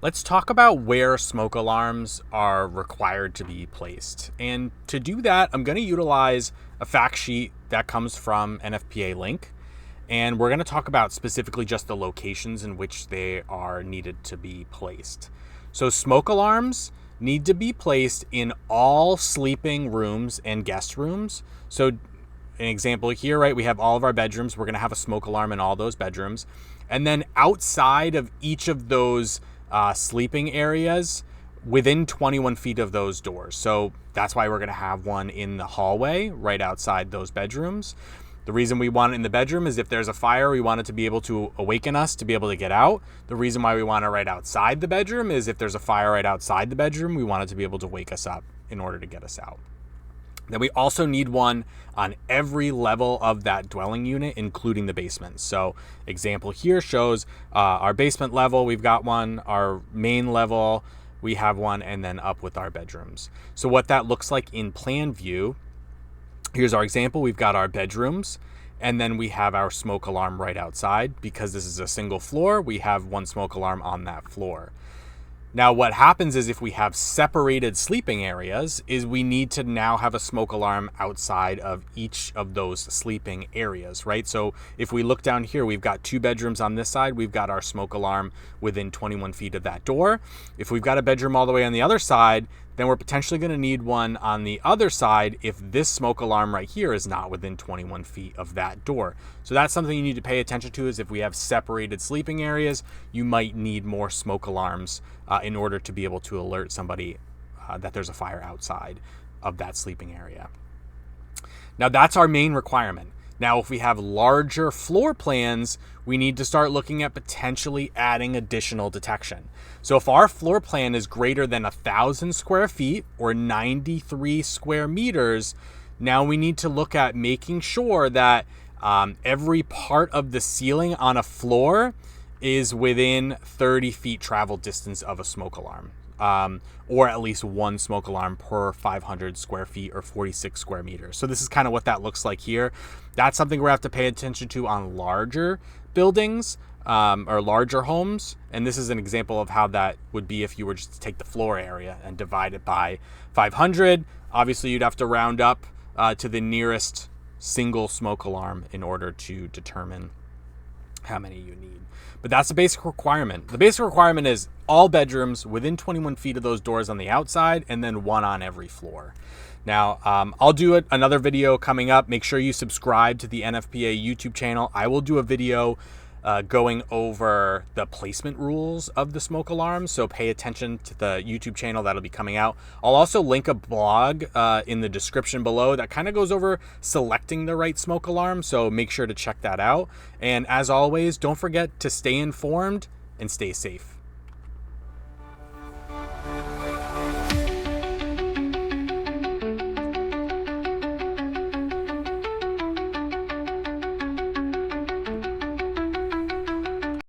Let's talk about where smoke alarms are required to be placed. And to do that, I'm going to utilize a fact sheet that comes from NFPA link. And we're going to talk about specifically just the locations in which they are needed to be placed. So smoke alarms need to be placed in all sleeping rooms and guest rooms. So an example here, right, we have all of our bedrooms. We're going to have a smoke alarm in all those bedrooms. And then outside of each of those sleeping areas, within 21 feet of those doors. So that's why we're going to have one in the hallway right outside those bedrooms. The reason we want it in the bedroom is if there's a fire, we want it to be able to awaken us to be able to get out. The reason why we want it right outside the bedroom is if there's a fire right outside the bedroom, we want it to be able to wake us up in order to get us out. Then we also need one on every level of that dwelling unit, including the basement. So example here shows our basement level, we've got one, our main level, we have one, and then up with our bedrooms. So what that looks like in plan view, here's our example. We've got our bedrooms, and then we have our smoke alarm right outside. Because this is a single floor, we have one smoke alarm on that floor. Now, what happens is if we have separated sleeping areas, is we need to now have a smoke alarm outside of each of those sleeping areas, right? So if we look down here, we've got 2 bedrooms on this side. We've got our smoke alarm within 21 feet of that door. If we've got a bedroom all the way on the other side, then we're potentially going to need one on the other side if this smoke alarm right here is not within 21 feet of that door. So that's something you need to pay attention to, is if we have separated sleeping areas, you might need more smoke alarms in order to be able to alert somebody that there's a fire outside of that sleeping area. Now that's our main requirement. Now, if we have larger floor plans, we need to start looking at potentially adding additional detection. So if our floor plan is greater than 1,000 square feet or 93 square meters, now we need to look at making sure that every part of the ceiling on a floor is within 30 feet travel distance of a smoke alarm. Or at least one smoke alarm per 500 square feet or 46 square meters. So this is kind of what that looks like here. That's something we have to pay attention to on larger buildings or larger homes. And this is an example of how that would be if you were just to take the floor area and divide it by 500. Obviously, you'd have to round up to the nearest single smoke alarm in order to determine how many you need. But that's the basic requirement. The basic requirement is all bedrooms within 21 feet of those doors on the outside, and then one on every floor. Now, I'll do another video coming up. Make sure you subscribe to the NFPA YouTube channel. I will do a video going over the placement rules of the smoke alarms, so pay attention to the YouTube channel. That'll be coming out. I'll also link a blog in the description below that kind of goes over selecting the right smoke alarm, so make sure to check that out. And as always, don't forget to stay informed and stay safe.